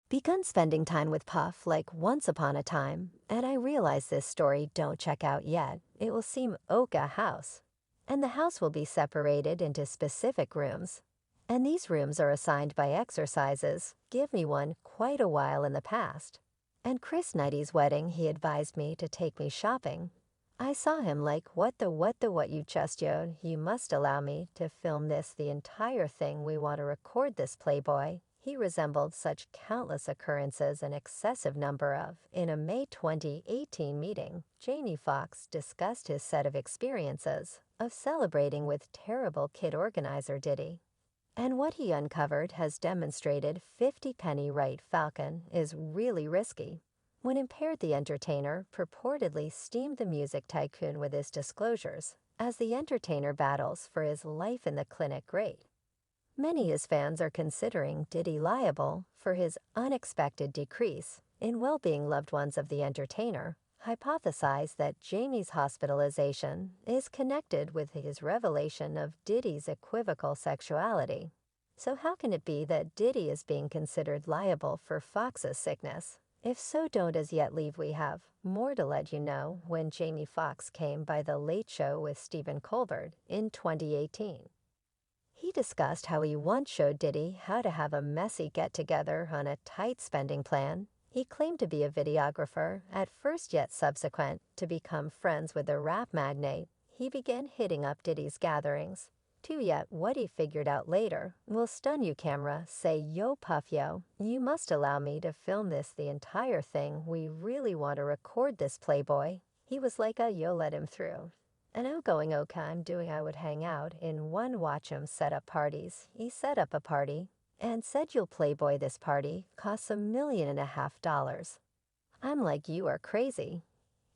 Begun spending time with Puff like once upon a time, and I realize this story don't check out yet. It will seem Oka house. And the house will be separated into specific rooms. And these rooms are assigned by exercises. Give me one quite a while in the past. And Chris Nutty's wedding, he advised me to take me shopping. I saw him like, what you just yode, you must allow me to film this the entire thing we want to record this playboy. He resembled such countless occurrences an excessive number of. In a May 2018 meeting, Jamie Foxx discussed his set of experiences of celebrating with terrible kid organizer Diddy. And what he uncovered has demonstrated 50 penny right Falcon is really risky. When Impaired the Entertainer purportedly steamed the music tycoon with his disclosures, as the entertainer battles for his life in the clinic great. Many his fans are considering Diddy liable for his unexpected decrease in well-being. Loved ones of the entertainer hypothesize that Jamie's hospitalization is connected with his revelation of Diddy's equivocal sexuality. So how can it be that Diddy is being considered liable for Fox's sickness? If so, don't as yet leave. We have more to let you know when Jamie Foxx came by The Late Show with Stephen Colbert in 2018. He discussed how he once showed Diddy how to have a messy get-together on a tight spending plan. He claimed to be a videographer at first, yet subsequent to become friends with the rap magnate. He began hitting up Diddy's gatherings. Yet what he figured out later will stun you. Camera, say, yo Puff yo, you must allow me to film this the entire thing. We really want to record this playboy. He was like a yo, let him through. An outgoing Oka I'm doing. I would hang out in one, watch him set up parties. He set up a party and said, you'll playboy this party, costs $1.5 million. I'm like, you are crazy.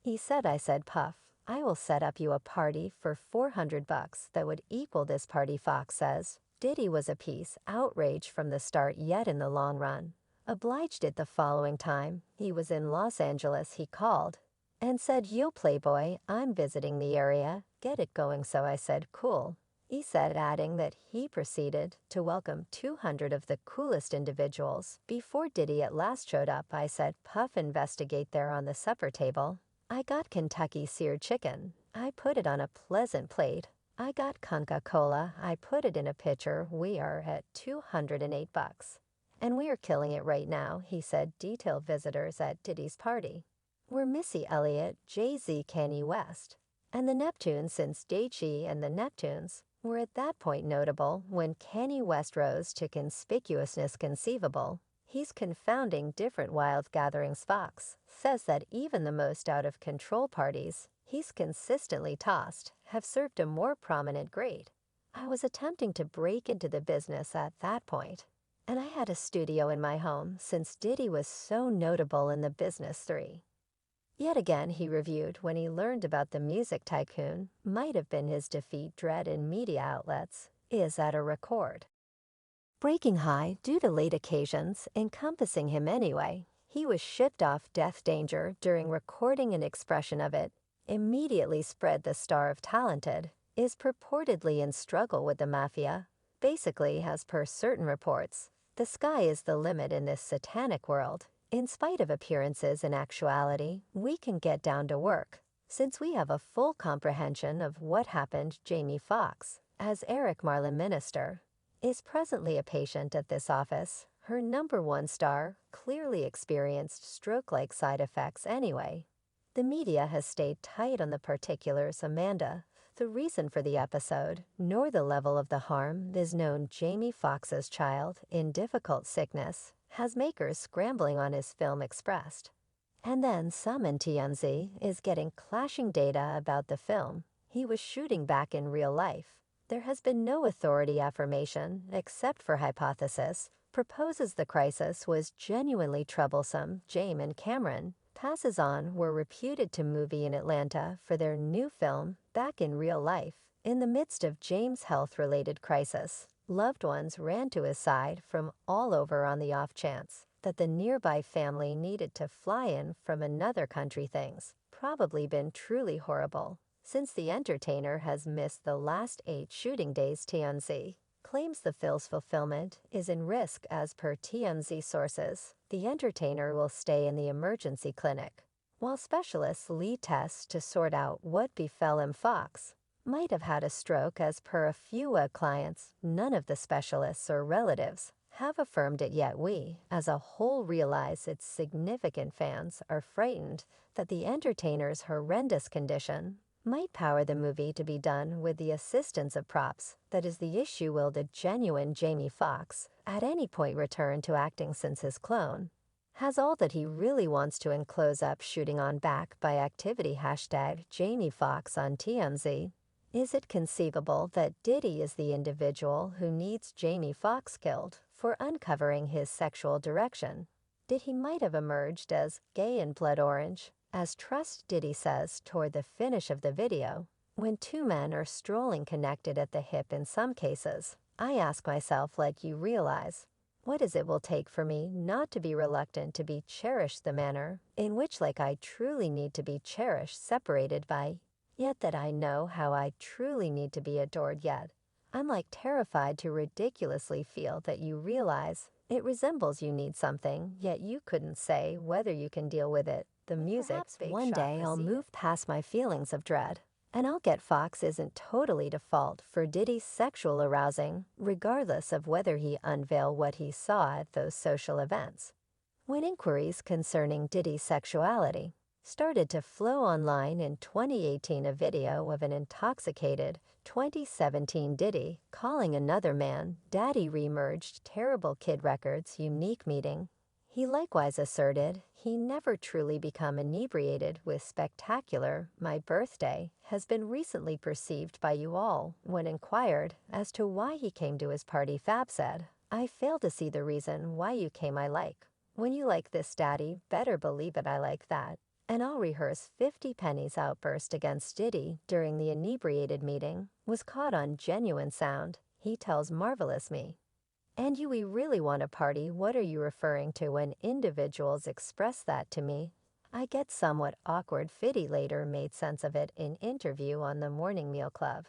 He said, I said, Puff, I will set up you a party for $400 that would equal this party. Fox says. Diddy was a piece outraged from the start, yet in the long run obliged it. The following time he was in Los Angeles, he called and said, yo playboy, I'm visiting the area, get it going. So I said, cool. He said, adding that he proceeded to welcome 200 of the coolest individuals. Before Diddy at last showed up, I said, Puff, investigate there on the supper table. I got Kentucky seared chicken. I put it on a pleasant plate. I got Coca-Cola. I put it in a pitcher. We are at $208. And we are killing it right now, he said. Detailed visitors at Diddy's party were Missy Elliott, Jay-Z, Kanye West, and the Neptunes. Since Jay-Z and the Neptunes were at that point notable, when Kanye West rose to conspicuousness conceivable, he's confounding different wild gatherings. Fox says that even the most out-of-control parties he's consistently tossed have served a more prominent grade. I was attempting to break into the business at that point, and I had a studio in my home since Diddy was so notable in the business. 3. Yet again, he reviewed when he learned about the music tycoon might have been his defeat. Dread in media outlets is at a record breaking high due to late occasions encompassing him anyway. He was shipped off Death Danger during recording. An expression of it immediately spread. The star of Talented is purportedly in struggle with the mafia. Basically, as per certain reports, the sky is the limit in this satanic world. In spite of appearances, in actuality, we can get down to work, since we have a full comprehension of what happened. Jamie Foxx, as Eric Marlin Minister, is presently a patient at this office. Her #1 star clearly experienced stroke-like side effects anyway. The media has stayed tight on the particulars. Amanda, the reason for the episode, nor the level of the harm is known. Jamie Foxx's child in difficult sickness has makers scrambling on his film expressed. And then some in TMZ is getting clashing data about the film he was shooting back in real life. There has been no authority affirmation except for hypothesis proposes the crisis was genuinely troublesome. James and Cameron passes on were reputed to movie in Atlanta for their new film back in real life. In the midst of James' health-related crisis, loved ones ran to his side from all over on the off chance that the nearby family needed to fly in from another country. Things probably been truly horrible since the entertainer has missed the last 8 shooting days. TMZ claims the film's fulfillment is in risk. As per TMZ sources, the entertainer will stay in the emergency clinic, while specialists lead tests to sort out what befell him. Fox might have had a stroke. As per a few clients, none of the specialists or relatives have affirmed it yet. We, as a whole, realize its significant fans are frightened that the entertainer's horrendous condition might power the movie to be done with the assistance of props. That is the issue. Will the genuine Jamie Foxx at any point return to acting, since his clone has all that he really wants to and close up shooting on back by activity? Hashtag Jamie Foxx on TMZ. Is it conceivable that Diddy is the individual who needs Jamie Foxx killed for uncovering his sexual direction? He might have emerged as gay in Blood Orange, as Trust Diddy says toward the finish of the video, when two men are strolling connected at the hip. In some cases, I ask myself, like you realize, what is it will take for me not to be reluctant to be cherished the manner in which like I truly need to be cherished, separated by, yet that I know how I truly need to be adored. Yet I'm like terrified to ridiculously feel that you realize it resembles you need something, yet you couldn't say whether you can deal with it. The music. One day I'll move past my feelings of dread, and I'll get Fox isn't totally default for Diddy's sexual arousing, regardless of whether he unveil what he saw at those social events. When inquiries concerning Diddy's sexuality started to flow online in 2018, a video of an intoxicated 2017 Diddy calling another man daddy reemerged. Terrible Kid Records' unique meeting. He likewise asserted he never truly become inebriated with spectacular "My birthday" has been recently perceived by you all. When inquired as to why he came to his party, Fab said, "I fail to see the reason why you came. I like when you like this, daddy, better believe it, I like that. And I'll rehearse 50 pennies." Outburst against Diddy during the inebriated meeting was caught on genuine sound. He tells Marvelous Me, "And we really want a party. What are you referring to when individuals express that to me? I get somewhat awkward." Fiddy later made sense of it in interview on the Morning Meal Club.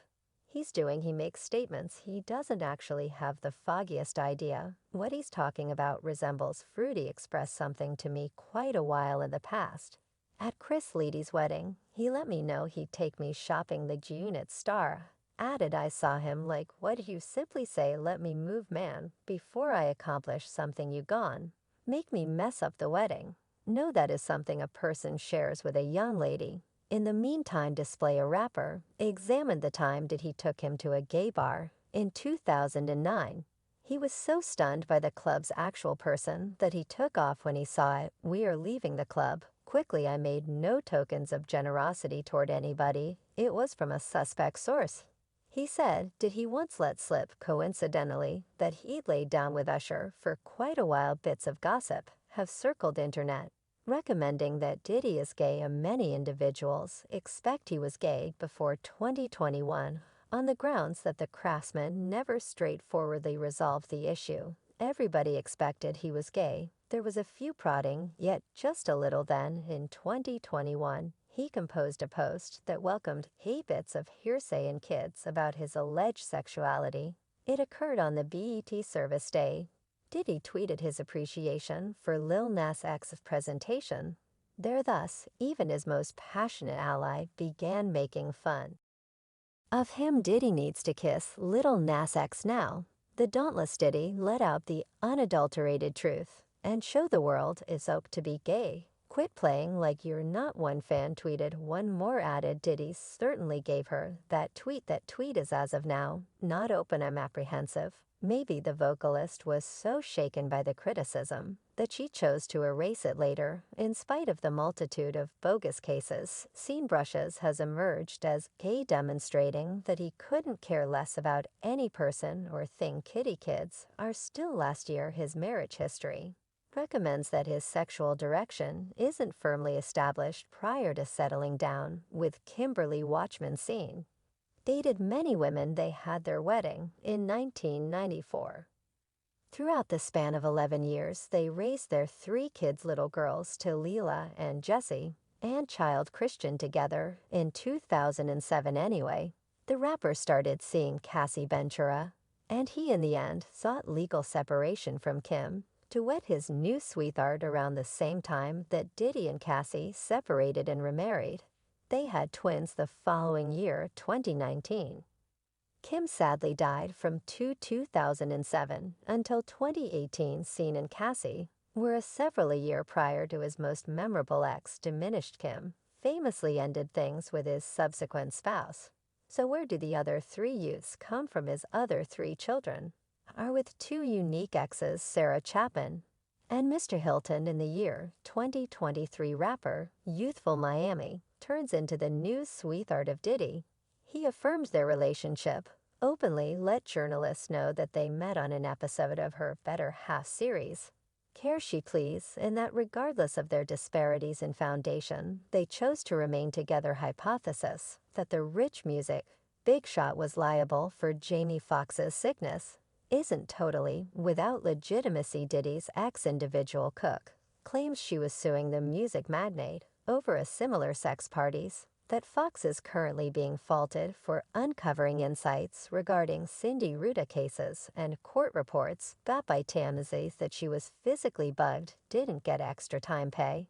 He makes statements he doesn't actually have the foggiest idea what he's talking about. Resembles Fruity expressed something to me quite a while in the past. At Chris Leedy's wedding, he let me know he'd take me shopping. The unit star added, "I saw him like, what do you simply say, let me move man, before I accomplish something you gone make me mess up the wedding." No, that is something a person shares with a young lady. In the meantime, Display, a rapper, examined the time Did he took him to a gay bar in 2009. He was so stunned by the club's actual person that he took off when he saw it. "We are leaving the club quickly. I made no tokens of generosity toward anybody. It was from a suspect source." He said, did he once let slip, coincidentally, that he'd laid down with Usher for quite a while. Bits of gossip have circled internet, recommending that Diddy is gay. Many individuals expect he was gay before 2021, on the grounds that the craftsman never straightforwardly resolved the issue. Everybody expected he was gay. There was a few prodding, yet just a little. Then, in 2021, he composed a post that welcomed bits of hearsay and kids about his alleged sexuality. It occurred on the BET service day. Diddy tweeted his appreciation for Lil Nas X's presentation there. Thus, even his most passionate ally began making fun of him. Diddy needs to kiss Lil Nas X now. The dauntless Diddy let out the unadulterated truth and show the world it's okay to be gay. "Quit playing like you're not," one fan tweeted. One more added, "Diddy certainly gave her that tweet. That tweet is as of now not open. I'm apprehensive. Maybe the vocalist was so shaken by the criticism that she chose to erase it later." In spite of the multitude of bogus cases, Scene Brushes has emerged as gay, demonstrating that he couldn't care less about any person or thing. Kitty Kids are still. Last year, his marriage history recommends that his sexual direction isn't firmly established prior to settling down with Kimberly. Watchman Scene dated many women. They had their wedding in 1994. Throughout the span of 11 years, they raised their 3 kids, little girls Talila and Jessie, and child Christian, together in 2007. Anyway, the rapper started seeing Cassie Ventura, and he in the end sought legal separation from Kim. to wed his new sweetheart around the same time that Diddy and Cassie separated and remarried. They had twins the following year, 2019. Kim sadly died from 2007 until 2018. Scene and Cassie, whereas several a year prior to his most memorable ex, diminished Kim, famously ended things with his subsequent spouse. So where do the other three youths come from? His other three children are with two unique exes, Sarah Chapin and Mr. Hilton. In the year 2023, rapper Youthful Miami turns into the new sweetheart of Diddy. He affirmed their relationship, openly let journalists know that they met on an episode of her Better Half series, Care She Please, and that regardless of their disparities in foundation, they chose to remain together. Hypothesis that the rich music Big Shot was liable for Jamie Foxx's sickness isn't totally without legitimacy. Diddy's ex-individual Cook claims she was suing the music magnate over a similar sex parties, that Fox is currently being faulted for uncovering insights regarding Cindy Ruta cases, and court reports backed by TMZ that she was physically bugged, didn't get extra time pay,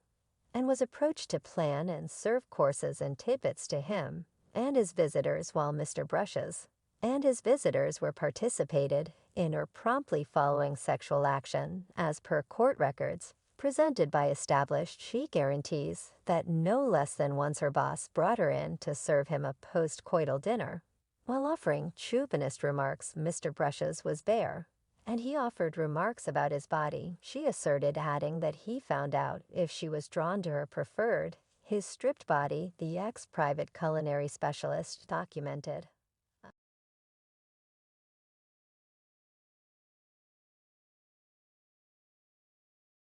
and was approached to plan and serve courses and tidbits to him and his visitors while Mr. Brushes and his visitors were participated in or promptly following sexual action, as per court records presented by established. She guarantees that no less than once her boss brought her in to serve him a post-coital dinner. While offering chauvinist remarks, Mr. Brushes was bare, and he offered remarks about his body, she asserted, adding that he found out if she was drawn to her preferred his stripped body. The ex-private culinary specialist documented.